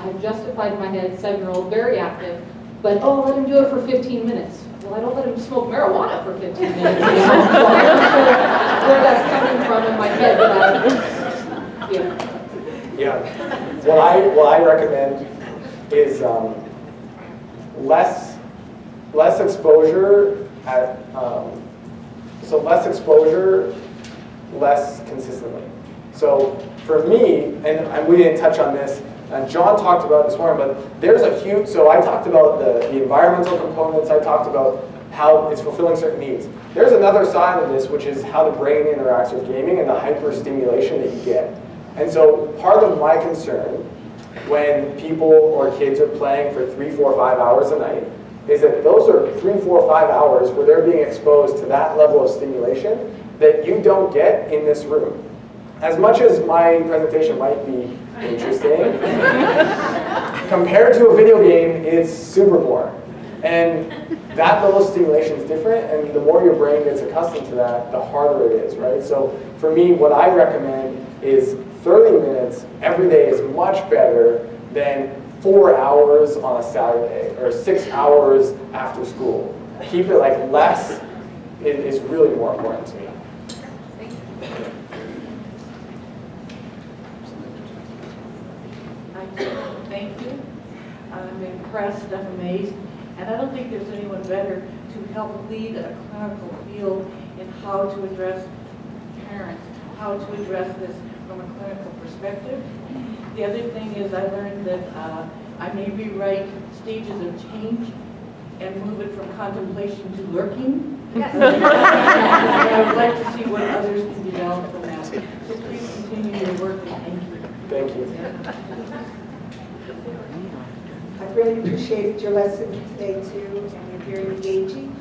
I've justified in my head 7-year-old, very active, but oh, let him do it for 15 minutes. Well, I don't let him smoke marijuana for 15 minutes. So I'm not sure where that's coming from in my head, but Yeah. What I recommend is less exposure less consistently. So for me, and we didn't touch on this, and John talked about this morning, but there's a huge, so I talked about the environmental components, I talked about how it's fulfilling certain needs. There's another side of this, which is how the brain interacts with gaming and the hyper-stimulation that you get. And so part of my concern when people or kids are playing for 3, 4, 5 hours a night is that those are 3, 4, 5 hours where they're being exposed to that level of stimulation that you don't get in this room. as much as my presentation might be interesting, compared to a video game, it's super boring. And that level of stimulation is different, and the more your brain gets accustomed to that, the harder it is, right? So for me, what I recommend is 30 minutes every day is much better than 4 hours on a Saturday or 6 hours after school. Keep it like less is really more important to me. Thank you. I'm impressed, I'm amazed, and I don't think there's anyone better to help lead a clinical field in how to address parents, how to address this from a clinical perspective. The other thing is I learned that I may rewrite stages of change and move it from contemplation to lurking. And I would like to see what others can develop from that. So please continue your work, and thank you. Thank you. I really appreciated your lesson today too, and you're very engaging.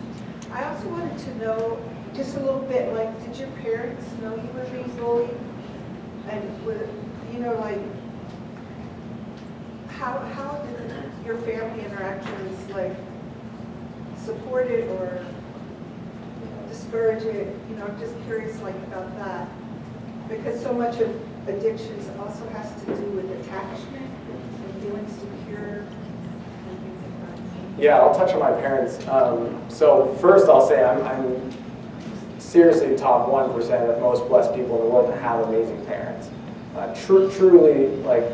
I also wanted to know just a little bit, like, did your parents know you were being bullied? And were, you know, like, how did your family interactions, like, support it or discourage it? You know, I'm just curious, like, about that. Because so much of addictions also has to do with attachment and feeling secure. Yeah, I'll touch on my parents. So first I'll say I'm seriously top 1% of most blessed people in the world to have amazing parents. Truly, like,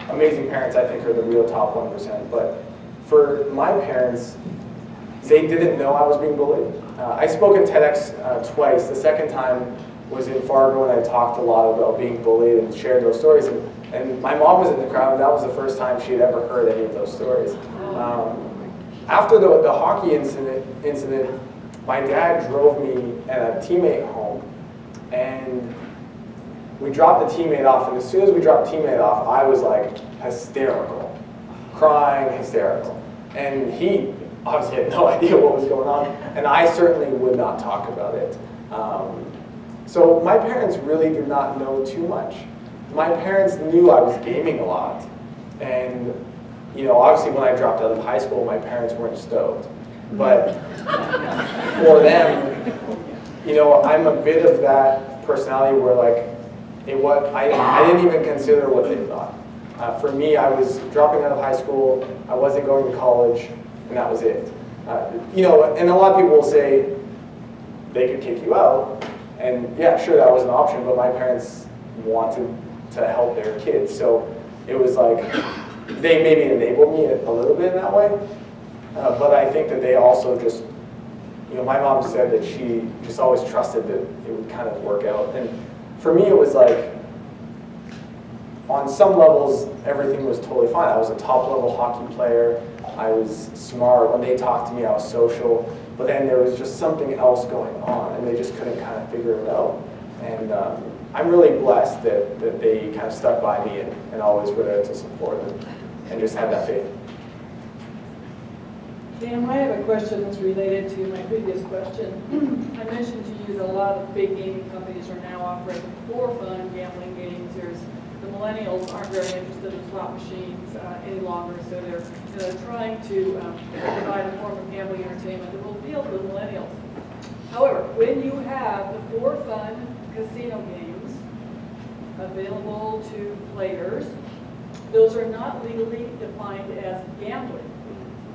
amazing parents I think are the real top 1%. But for my parents, they didn't know I was being bullied. I spoke at TEDx twice. The second time was in Fargo, and I talked a lot about being bullied and shared those stories. And my mom was in the crowd, and that was the first time she had ever heard any of those stories. After the hockey incident, my dad drove me and a teammate home, and we dropped the teammate off, and as soon as we dropped the teammate off, I was like hysterical, crying, hysterical. And he obviously had no idea what was going on, and I certainly would not talk about it. So my parents really did not know too much. My parents knew I was gaming a lot, and you know, obviously when I dropped out of high school, my parents weren't stoked. But for them, you know, I'm a bit of that personality where, like, I didn't even consider what they thought. For me, I was dropping out of high school, I wasn't going to college, and that was it. You know, and a lot of people will say they could kick you out, and yeah, sure, that was an option, but my parents wanted to help their kids, so it was like, they maybe enabled me a little bit in that way, but I think that they also just, you know, my mom said that she just always trusted that it would kind of work out. And for me, it was like, on some levels, everything was totally fine. I was a top-level hockey player. I was smart. When they talked to me, I was social. But then there was just something else going on, and they just couldn't kind of figure it out. And I'm really blessed that they kind of stuck by me and always were there to support them and just had that faith. Dan, I have a question that's related to my previous question. I mentioned to you that a lot of big gaming companies are now offering for-fun gambling games. The millennials aren't very interested in slot machines any longer, so they're trying to provide a form of gambling entertainment that will appeal to the millennials. However, when you have the for-fun casino games available to players, those are not legally defined as gambling.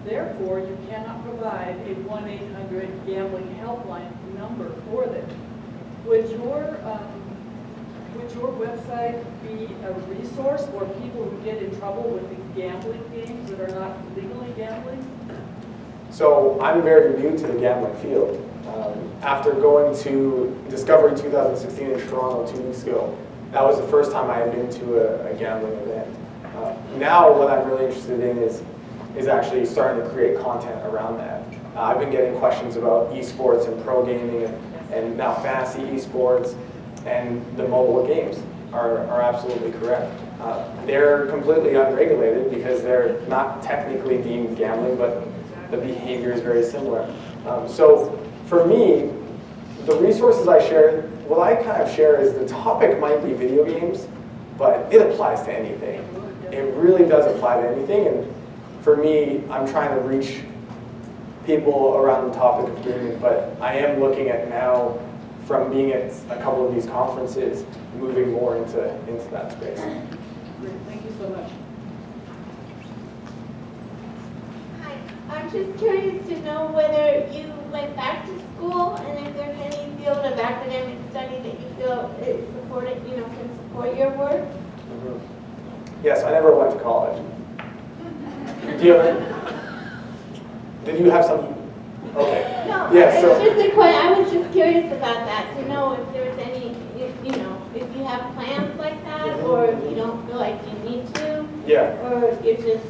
Therefore, you cannot provide a 1-800 gambling helpline number for them. Would your website be a resource for people who get in trouble with these gambling games that are not legally gambling? So I'm very new to the gambling field. After going to Discovery 2016 in Toronto 2 weeks ago, that was the first time I had been to a gambling event. Now what I'm really interested in is actually starting to create content around that. I've been getting questions about esports and pro gaming and now fantasy esports, and the mobile games are absolutely correct. They're completely unregulated because they're not technically deemed gambling, but the behavior is very similar. So for me, the resources I share, what I kind of share is the topic might be video games, but it applies to anything. It really does apply to anything, and for me, I'm trying to reach people around the topic of gaming, but I am looking at now, from being at a couple of these conferences, moving more into that space. Great, thank you so much. Hi, I'm just curious to know whether you went back to school and if there's any field of academic study that you feel is supported, can support your work. Yes, I never went to college. Do you did you have some? Okay. No, Yeah, so, it's just a question. I was just curious about that, to know if there's any, if you have plans like that, or if you don't feel like you need to. yeah. Or if you're just,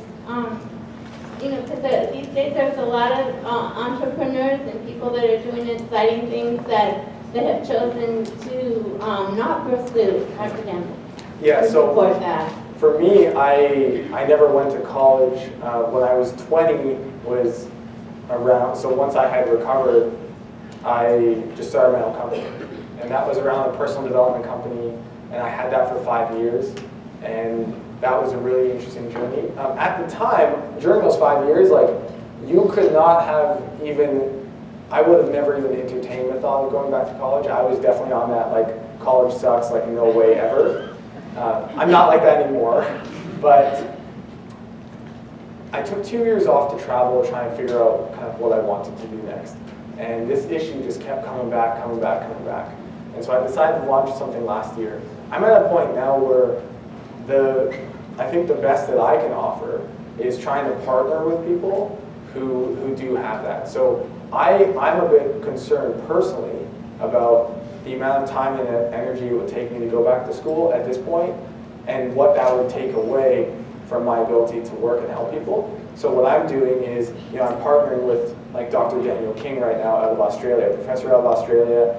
because these days there's a lot of entrepreneurs and people that are doing exciting things that have chosen to not pursue academics. Yeah, so support that. for me, I never went to college. When I was 20 was around, so once I had recovered, I just started my own company. And that was around a personal development company, and I had that for 5 years. And that was a really interesting journey. At the time, during those 5 years, like, you could not have even, I would have never even entertained the thought of going back to college. I was definitely on that, like, college sucks, like, no way ever. I'm not like that anymore, but I took 2 years off to travel, try and figure out kind of what I wanted to do next. And this issue just kept coming back, coming back, coming back. And so I decided to launch something last year. I'm at a point now where I think the best that I can offer is trying to partner with people who do have that. So I'm a bit concerned personally about the amount of time and energy it would take me to go back to school at this point, and what that would take away from my ability to work and help people. So what I'm doing is, I'm partnering with like Dr. Daniel King right now out of Australia, a professor out of Australia.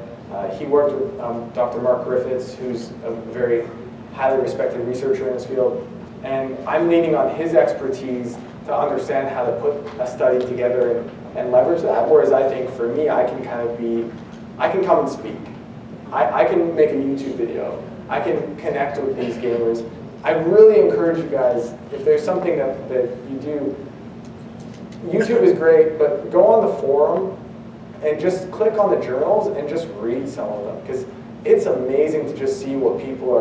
He worked with Dr. Mark Griffiths, who's a very highly respected researcher in this field. And I'm leaning on his expertise to understand how to put a study together and leverage that. Whereas I think for me, I can come and speak. I can make a YouTube video. I can connect with these gamers. I really encourage you guys, if there's something that you do, YouTube is great, but go on the forum and just click on the journals and just read some of them. Because it's amazing to just see what people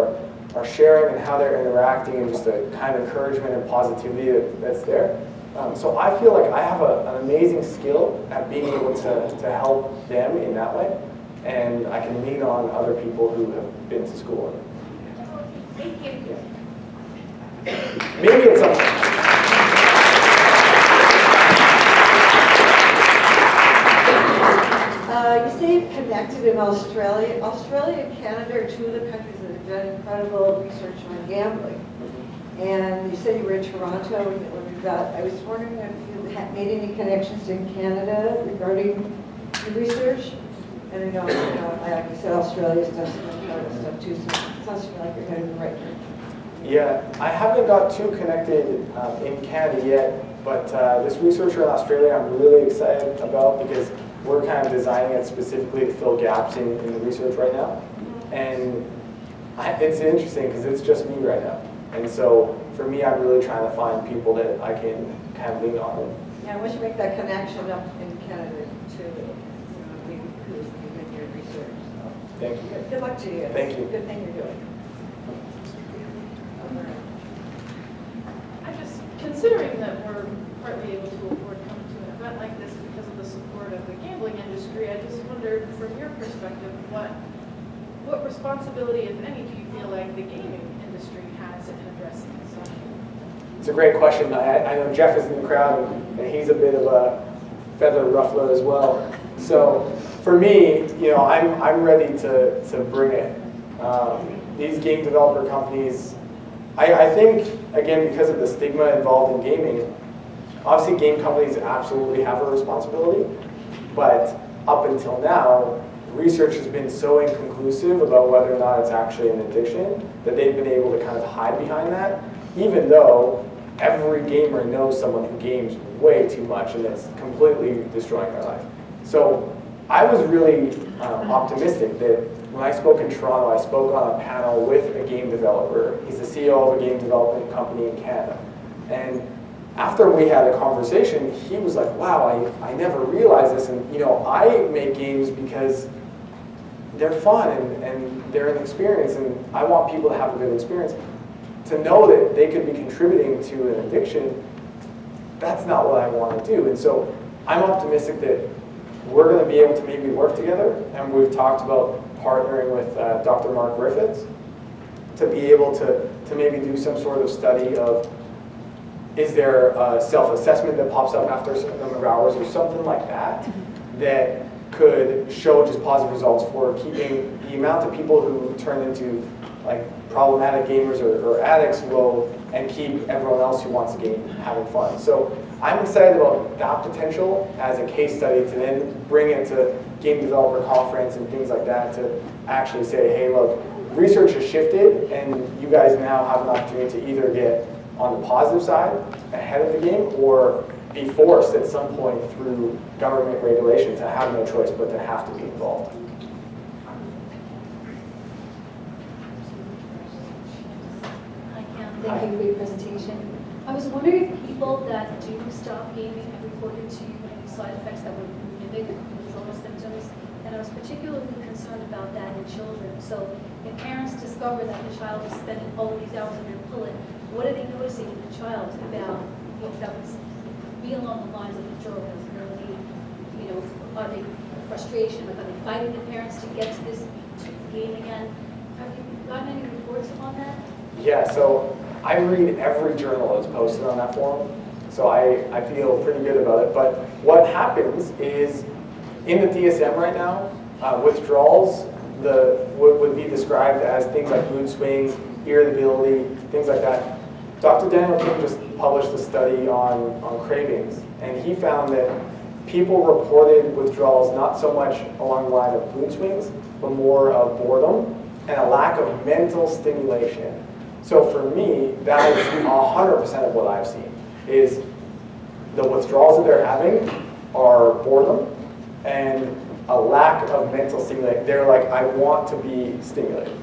are sharing and how they're interacting, and just the kind of encouragement and positivity that's there. So I feel like I have an amazing skill at being able to help them in that way. And I can lean on other people who have been to school. Thank you. Yeah. Maybe it's something. You say you've connected in Australia. Australia and Canada are two of the countries that have done incredible research on gambling. And you said you were in Toronto when you got, I was wondering if you had made any connections in Canada regarding the research? And I know, like you said, Australia's done some incredible stuff too, so it sounds to me like you're heading in the right direction. Yeah, I haven't got too connected in Canada yet, but this researcher in Australia I'm really excited about, because we're kind of designing it specifically to fill gaps in the research right now. And it's interesting because it's just me right now. And so for me, I'm really trying to find people that I can kind of lean on. Yeah, I wish you make that connection up in Canada too. Who's doing your research. So. Thank you. Good luck to you. Thank you. Good thing you're doing. I just, considering that we're partly able to afford coming to an event like this because of the support of the gambling industry, I just wondered, from your perspective, what responsibility, if any, do you feel like the gaming industry has in addressing this? It's a great question. I know Jeff is in the crowd, and he's a bit of a feather ruffler as well. So for me, I'm ready to bring it. These game developer companies, I think, again, because of the stigma involved in gaming, obviously game companies absolutely have a responsibility, but up until now, research has been so inconclusive about whether or not it's actually an addiction that they've been able to kind of hide behind that, even though every gamer knows someone who games way too much and it's completely destroying their life. So I was really optimistic that when I spoke in Toronto, I spoke on a panel with a game developer. He's the CEO of a game development company in Canada. And after we had a conversation, he was like, wow, I never realized this. And I make games because they're fun and they're an experience, and I want people to have a good experience. To know that they could be contributing to an addiction, that's not what I want to do. And so I'm optimistic that we're going to be able to maybe work together, and we've talked about partnering with Dr. Mark Griffiths to be able to maybe do some sort of study of, is there a self-assessment that pops up after a certain number of hours or something like that, that could show just positive results for keeping the amount of people who turn into like problematic gamers or addicts low, and keep everyone else who wants to game having fun. So I'm excited about that potential as a case study to then bring it to game developer conference and things like that to actually say, hey, look, research has shifted, and you guys now have an opportunity to either get on the positive side ahead of the game or be forced at some point through government regulation to have no choice but to have to be involved. Hi, Cam. Thank you for your presentation. I was wondering if people that do stop gaming have reported to you any side effects that would mimic withdrawal symptoms, and I was particularly concerned about that in children. So if parents discover that the child is spending all of these hours on their pullet, what are they noticing in the child about what that would be along the lines of withdrawal ability? Are they frustration? Like, are they fighting the parents to get to this game again? Have you gotten any reports on that? Yeah, so I read every journal that's posted on that forum, so I feel pretty good about it. But what happens is, in the DSM right now, withdrawals would be described as things like mood swings, irritability, things like that. Dr. Daniel Kim just published a study on cravings, and he found that people reported withdrawals not so much along the line of mood swings, but more of boredom and a lack of mental stimulation. So for me, that is 100% of what I've seen, is the withdrawals that they're having are boredom and a lack of mental stimulation. They're like, I want to be stimulated.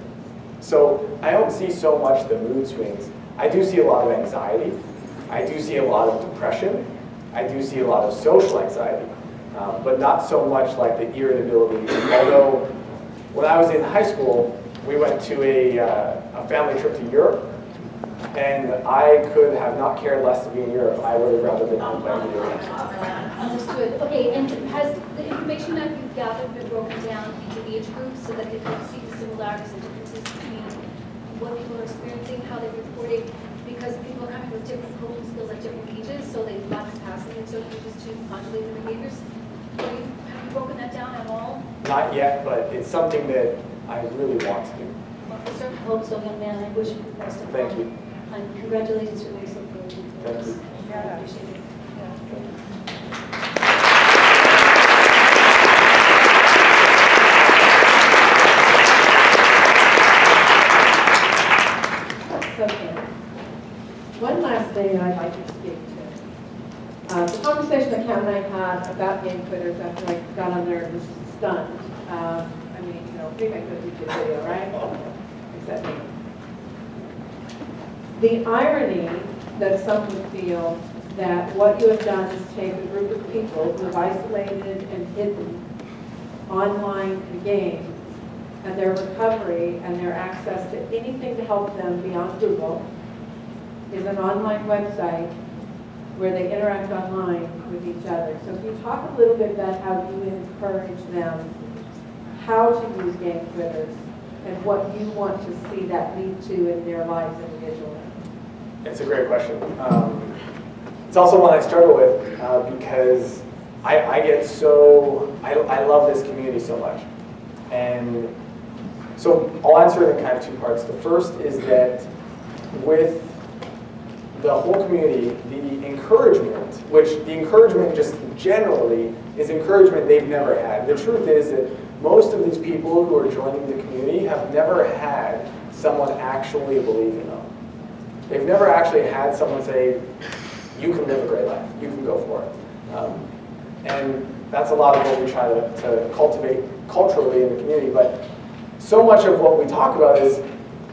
So I don't see so much the mood swings. I do see a lot of anxiety. I do see a lot of depression. I do see a lot of social anxiety, but not so much like the irritability. Although when I was in high school, we went to a family trip to Europe, and I could have not cared less to be in Europe. I would have rather been home playing video games. Understood. Okay, and has the information that you've gathered been broken down into age groups so that they can see the similarities and differences between what people are experiencing, how they're reporting? Because people are coming with different coping skills at different ages, so they've got capacity at certain ages to modulate their behaviors. Have you broken that down at all? Not yet, but it's something that I really want to do. Well, I certainly hope so, young man. I wish you the best of luck. Thank you. And congratulations for doing so good. Thank you. I appreciate it. Okay. One last thing I'd like to speak to. The conversation that Cam and I had about game quitters after I got on there was stunned. I mean, think I could YouTube video, right? Except me. The irony that some would feel that what you have done is take a group of people who have isolated and hidden online the game and their recovery and their access to anything to help them beyond Google is an online website where they interact online with each other. So if you talk a little bit about how you encourage them how to use game quitters and what you want to see that lead to in their lives individually. It's a great question. It's also one I struggle with because I get so, I love this community so much. And so I'll answer it in kind of two parts. The first is that with the whole community, the encouragement, which the encouragement just generally is encouragement they've never had. The truth is that most of these people who are joining the community have never had someone actually believe in them. They've never actually had someone say, you can live a great life, you can go for it. And that's a lot of what we try to cultivate culturally in the community. But so much of what we talk about is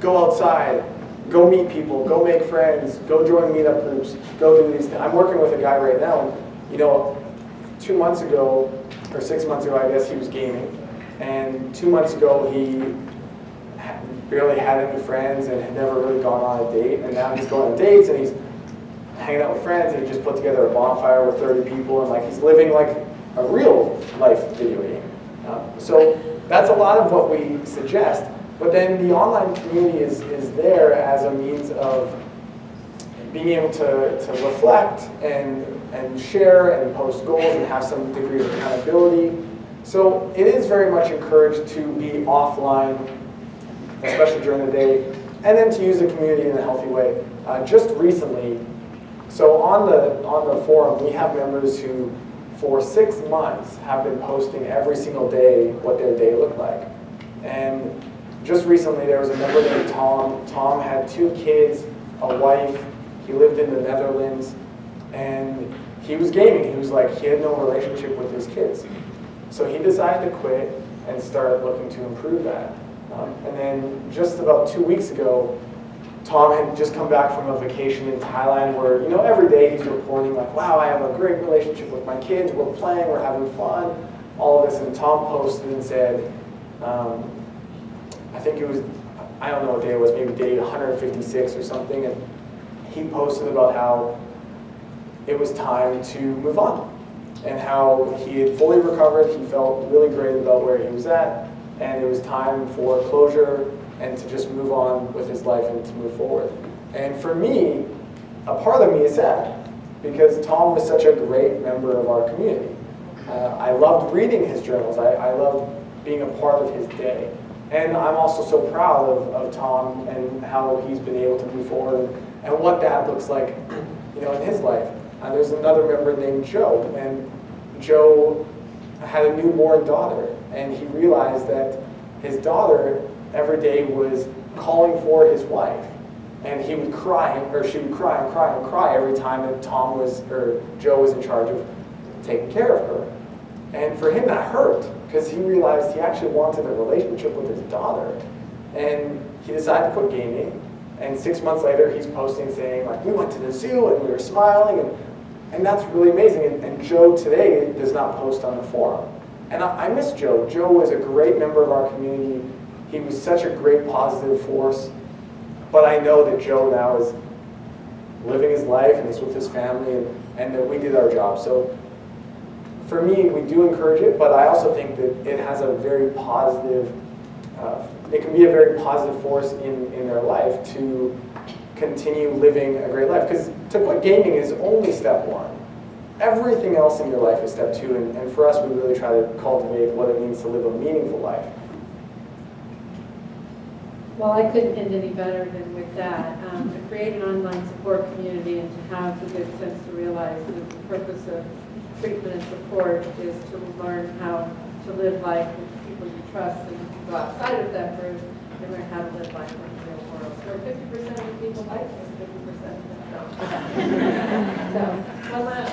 go outside, go meet people, go make friends, go join meetup groups, go do these things. I'm working with a guy right now, and you know, 2 months ago, or 6 months ago, I guess, he was gaming. And 2 months ago, he barely had any friends and had never really gone on a date. And now he's going on dates and he's hanging out with friends, and he just put together a bonfire with 30 people, and like he's living like a real life video game. So that's a lot of what we suggest. But then the online community is there as a means of being able to reflect and share and post goals and have some degree of accountability. So it is very much encouraged to be offline, especially during the day, and then to use the community in a healthy way. Just recently, so on the forum, we have members who, for 6 months, have been posting every single day what their day looked like. And just recently, there was a member named Tom. Tom had 2 kids, a wife. He lived in the Netherlands, and he was gaming. He was like, he had no relationship with his kids. So he decided to quit and started looking to improve that. And then just about 2 weeks ago, Tom had just come back from a vacation in Thailand where, you know, every day he's reporting like, wow, I have a great relationship with my kids, we're playing, we're having fun, all of this. And Tom posted and said, I think it was, I don't know what day it was, maybe day 156 or something, and he posted about how it was time to move on and how he had fully recovered, he felt really great about where he was at, and it was time for closure and to just move on with his life and to move forward. And for me, a part of me is sad because Tom was such a great member of our community. I loved reading his journals. I loved being a part of his day. And I'm also so proud of Tom and how he's been able to move forward and what that looks like, you know, in his life. There's another member named Joe, and Joe had a newborn daughter, and he realized that his daughter every day was calling for his wife, and he would cry, or she would cry and cry and cry every time that Tom was, or Joe was in charge of taking care of her. And for him that hurt, because he realized he actually wanted a relationship with his daughter. And he decided to quit gaming, and 6 months later he's posting saying, like, we went to the zoo and we were smiling, and that's really amazing. And Joe today does not post on the forum. And I miss Joe. Joe was a great member of our community. He was such a great positive force. But I know that Joe now is living his life and he's with his family, and that we did our job. So for me, we do encourage it, but I also think that it has a very positive, it can be a very positive force in their life to continue living a great life. Because to quit gaming is only step 1. Everything else in your life is step 2, and for us, we really try to cultivate what it means to live a meaningful life. Well, I couldn't end any better than with that. To create an online support community and to have the good sense to realize that the purpose of treatment and support is to learn how to live life with people you trust, and if you go outside of that group, you learn how to live life in the real world. So 50% of the people like us, 50% don't. So, one last